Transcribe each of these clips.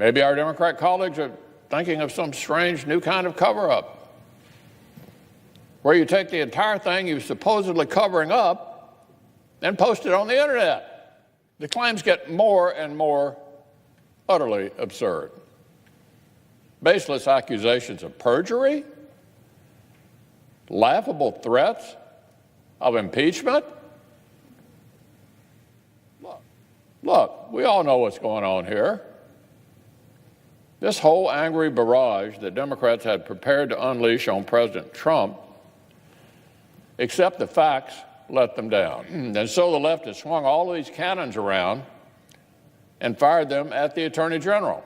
Maybe our Democrat colleagues are thinking of some strange new kind of cover-up, where you take the entire thing you're supposedly covering up and post it on the internet. The claims get more and more utterly absurd. Baseless accusations of perjury, laughable threats of impeachment. Look, we all know what's going on here. This whole angry barrage that Democrats had prepared to unleash on President Trump, except the facts let them down. And so the left has swung all of these cannons around and fired them at the Attorney General.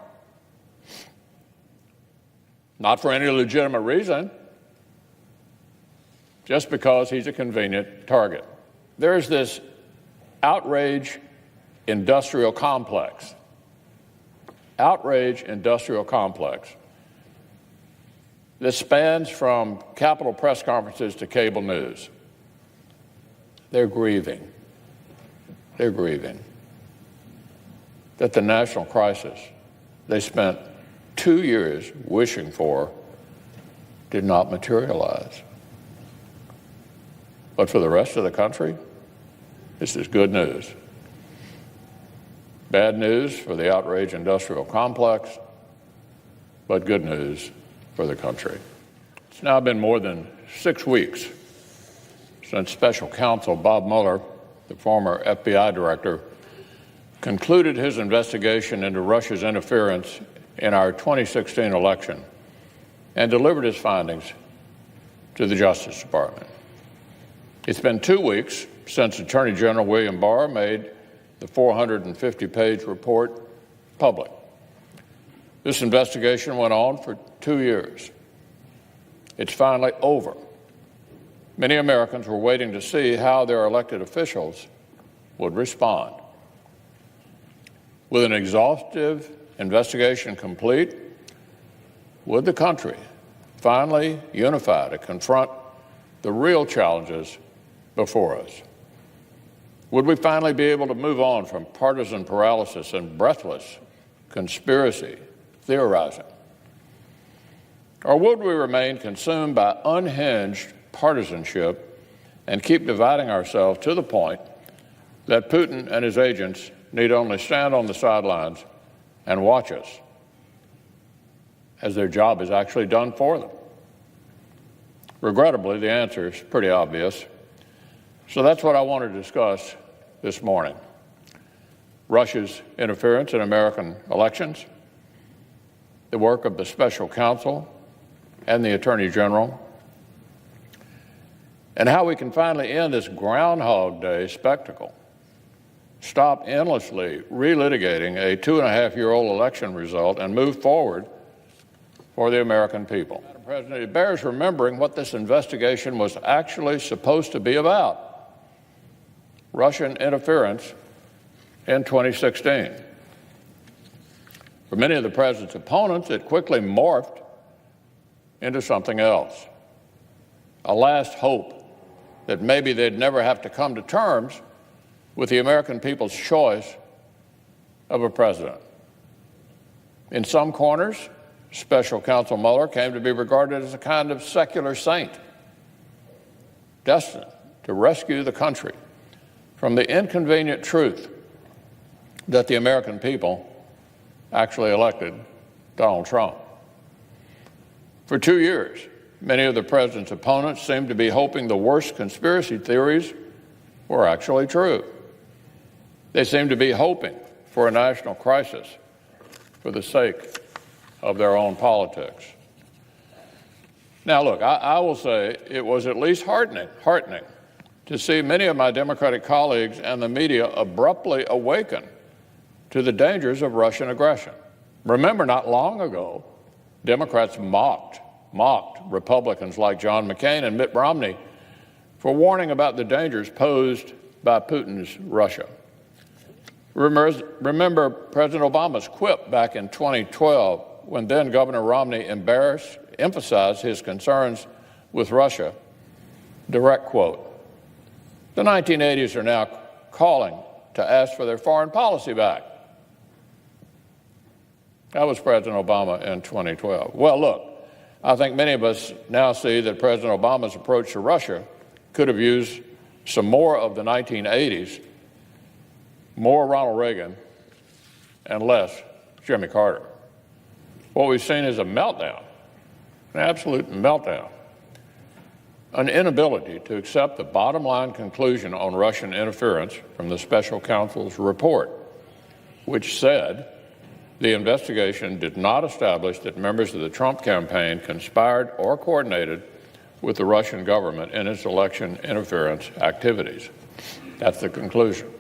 Not for any legitimate reason, just because he's a convenient target. There's this outrage industrial complex. Outrage industrial complex that spans from Capitol press conferences to cable news. They're grieving. They're grieving that the national crisis they spent 2 years wishing for did not materialize. But for the rest of the country, this is good news. Bad news for the outrage industrial complex, but good news for the country. It's now been more than 6 weeks since Special Counsel Bob Mueller, the former FBI director, concluded his investigation into Russia's interference in our 2016 election and delivered his findings to the Justice Department. It's been 2 weeks since Attorney General William Barr made the 450-page report public. This investigation went on for 2 years. It's finally over. Many Americans were waiting to see how their elected officials would respond. With an exhaustive investigation complete, would the country finally unify to confront the real challenges before us? Would we finally be able to move on from partisan paralysis and breathless conspiracy theorizing? Or would we remain consumed by unhinged partisanship and keep dividing ourselves to the point that Putin and his agents need only stand on the sidelines and watch us as their job is actually done for them? Regrettably, the answer is pretty obvious. So that's what I want to discuss this morning. Russia's interference in American elections, the work of the special counsel and the Attorney General, and how we can finally end this Groundhog Day spectacle, stop endlessly relitigating a 2.5-year-old election result, and move forward for the American people. Madam President, it bears remembering what this investigation was actually supposed to be about: Russian interference in 2016. For many of the president's opponents, it quickly morphed into something else, a last hope that maybe they'd never have to come to terms with the American people's choice of a president. In some corners, Special Counsel Mueller came to be regarded as a kind of secular saint, destined to rescue the country from the inconvenient truth that the American people actually elected Donald Trump. For 2 years, many of the president's opponents seemed to be hoping the worst conspiracy theories were actually true. They seemed to be hoping for a national crisis for the sake of their own politics. Now, look, I will say it was at least heartening to see many of my Democratic colleagues and the media abruptly awaken to the dangers of Russian aggression. Remember, not long ago, Democrats mocked Republicans like John McCain and Mitt Romney for warning about the dangers posed by Putin's Russia. Remember President Obama's quip back in 2012 when then Governor Romney emphasized his concerns with Russia. Direct quote: "The 1980s are now calling to ask for their foreign policy back." That was President Obama in 2012. Well, look, I think many of us now see that President Obama's approach to Russia could have used some more of the 1980s, more Ronald Reagan, and less Jimmy Carter. What we've seen is a meltdown, an absolute meltdown, an inability to accept the bottom line conclusion on Russian interference from the special counsel's report, which said the investigation did not establish that members of the Trump campaign conspired or coordinated with the Russian government in its election interference activities. That's the conclusion.